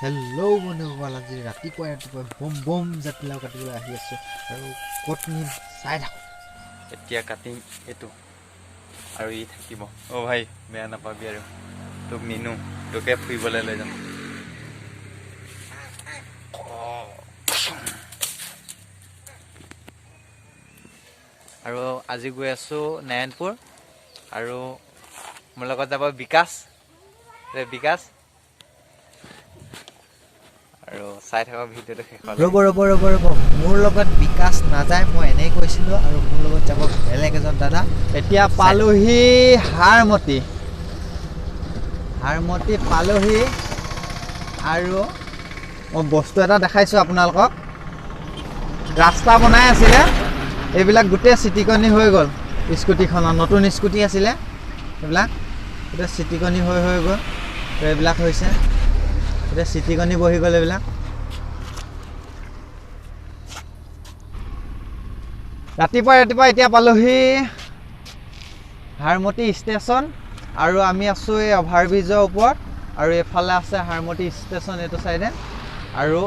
Hello' বন্ধুসকল, আজি ৰাতিপুৱাই বম বম জাতিলাও কাটিবলৈ আহি আছোঁ আৰু ক'ত নিম চাই থাকোঁ। এতিয়া কাটিম এইটো আৰু ই থাকিব। অ' ভাই বেয়া নাপাবি আৰু তোক নিনো, তোকে ফুৰিবলৈ লৈ যাম। আৰু আজি গৈ আছোঁ নাৰায়ণপুৰ আৰু মোৰ লগত যাব বিকাশ আৰু চাই থাকক ভিডিঅ'টো শেষলৈ। ৰ'ব মোৰ লগত বিকাশ নাযায়, মই এনেই কৈছিলোঁ, আৰু মোৰ লগত যাব বেলেগ এজন দাদা। এতিয়া পালোহি হাৰমতি পালোহি আৰু মই বস্তু এটা দেখাইছোঁ আপোনালোকক। ৰাস্তা বনাই আছিলে, এইবিলাক গোটেই চিটিকনি হৈ গ'ল। স্কুটিখনত নতুন স্কুটি আছিলে, এইবিলাক গোটেই চিটিকনি হৈ গ'ল। এইবিলাক হৈছে এতিয়া চিটিকনি বহি গ'ল। এইবিলাক ৰাতিপুৱা এতিয়া পালোহি হাৰমতি ষ্টেচন আৰু আমি আছোঁ এই অভাৰব্ৰিজৰ ওপৰত, আৰু এইফালে আছে হাৰমতি ষ্টেচন এইটো চাইডে, আৰু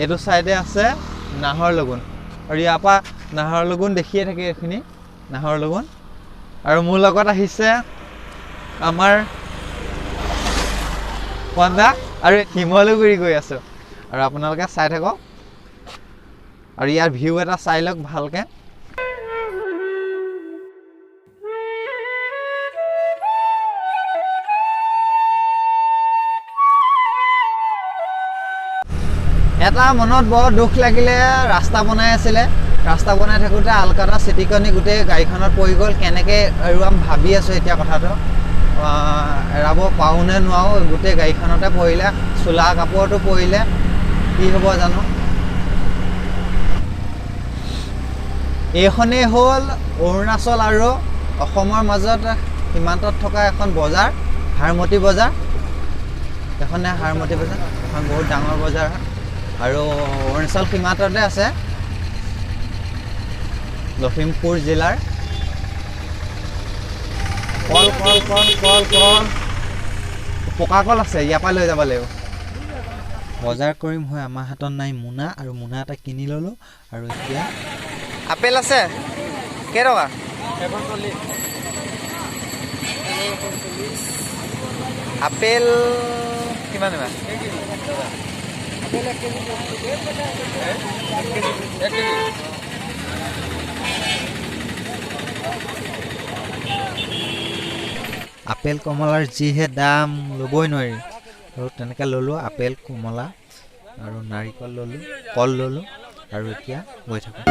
এইটো চাইডে আছে নাহৰলগুন, আৰু ইয়াৰ পৰা নাহৰলগুন দেখিয়ে থাকে এইখিনি নাহৰলগুন। আৰু মোৰ লগত আহিছে আমাৰ পন্দা আৰু শিমলুগুৰি গৈ আছোঁ, আৰু আপোনালোকে চাই থাকক আৰু ইয়াৰ ভিউ এটা চাই লওক ভালকৈ। এটা মনত বৰ দুখ লাগিলে, ৰাস্তা বনাই আছিলে, ৰাস্তা বনাই থাকোঁতে আলকাটা চিটিকনি গোটেই গাড়ীখনত পৰি গ'ল। কেনেকৈ এৰুৱাম ভাবি আছোঁ এতিয়া কথাটো, এৰাব পাৰোঁ নে নোৱাৰোঁ। গোটেই গাড়ীখনতে পৰিলে, চোলা কাপোৰতো পৰিলে, কি হ'ব জানো। এইখনেই হ'ল অৰুণাচল আৰু অসমৰ মাজত সীমান্তত থকা এখন বজাৰ, হাৰমতি বজাৰ। এইখনে হাৰমতি বজাৰ, এখন বহুত ডাঙৰ বজাৰ হয় আৰু অৰুণাচল সীমান্ততে আছে, লখিমপুৰ জিলাৰ। কল পকা কল আছে, ইয়াৰ পৰা লৈ যাব লাগিব। বজাৰ কৰিম হয়, আমাৰ হাতত নাই মোনা, আৰু মোনা এটা কিনি ল'লোঁ। আৰু এতিয়া আপেল আছে কেইটকা? আপেল কিমান ইমান? আপেল কমলাৰ যিহে দাম, ল'বই নোৱাৰি। আৰু তেনেকৈ ল'লোঁ আপেল, কমলা আৰু নাৰিকল ল'লোঁ, কল ল'লোঁ, আৰু এতিয়া গৈ থাকোঁ।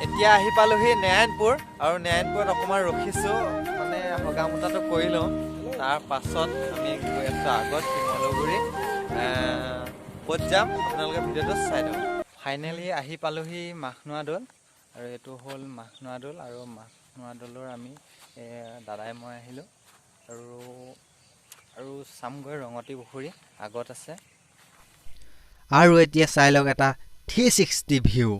এতিয়া আহি পালোহি নাৰায়ণপুৰ, আৰু নাৰায়ণপুৰত অকণমান ৰখিছোঁ, মানে সকামতাটো কৰি লওঁ। তাৰ পাছত আমি গৈ আছোঁ আগত শিমলুগুৰি। ক'ত যাম আপোনালোকে ভিডিঅ'টো চাই দিয়ক। ফাইনেলি আহি পালোহি মাঘনোৱা দৌল, আৰু এইটো হ'ল মাঘনোৱা দৌল। আৰু মাঘনোৱা দৌলৰ আমি দাদাই মই আহিলোঁ, আৰু চামগৈ ৰঙতি পুখুৰী আগত আছে। আৰু এতিয়া চাই লওক এটা 360 ভিউ।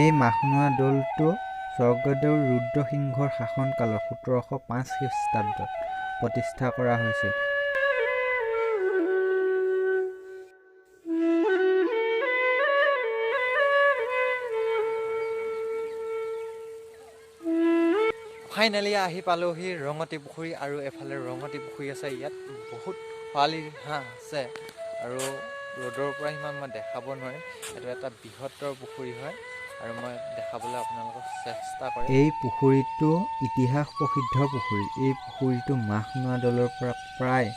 এই মাঘনোৱা দৌলটো স্বৰ্গদেউ ৰুদ্ৰসিংহৰ শাসনকালত 1705 খ্ৰীষ্টাব্দত প্ৰতিষ্ঠা কৰা হৈছিল। ফাইনেলি আহি পালোহি ৰঙতি পুখুৰী আৰু এফালে ৰঙতি পুখুৰী আছে। ইয়াত বহুত খৰালি হাঁহ আছে আৰু ৰ'দৰ পৰা সিমান মই দেখাব নোৱাৰিম। এইটো এটা বৃহত্তৰ পুখুৰী হয় আৰু মই দেখাবলৈ আপোনালোকক চেষ্টা কৰিম। এই পুখুৰীটো ইতিহাস প্ৰসিদ্ধ পুখুৰী। এই পুখুৰীটো মাঘনোৱা দলৰ পৰা প্ৰায়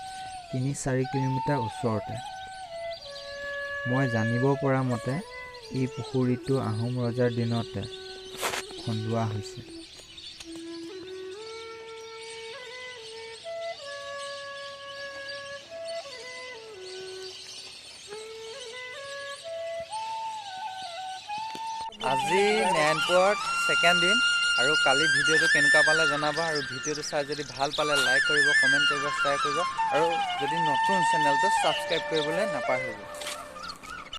৩-৪ কিলোমিটাৰ ওচৰতে। মই জানিব পৰা মতে এই পুখুৰীটো আহোম ৰজাৰ দিনতে খন্দোৱা হৈছে। আজি নাৰায়ণপুৰত ছেকেণ্ড দিন আৰু কালি ভিডিঅ'টো কেনেকুৱা পালে জনাব আৰু ভিডিঅ'টো চাই যদি ভাল পালে লাইক কৰিব, কমেণ্ট কৰিব, শ্বেয়াৰ কৰিব আৰু যদি নতুন চেনেলটো ছাবস্ক্ৰাইব কৰিবলৈ নাপাহৰিব।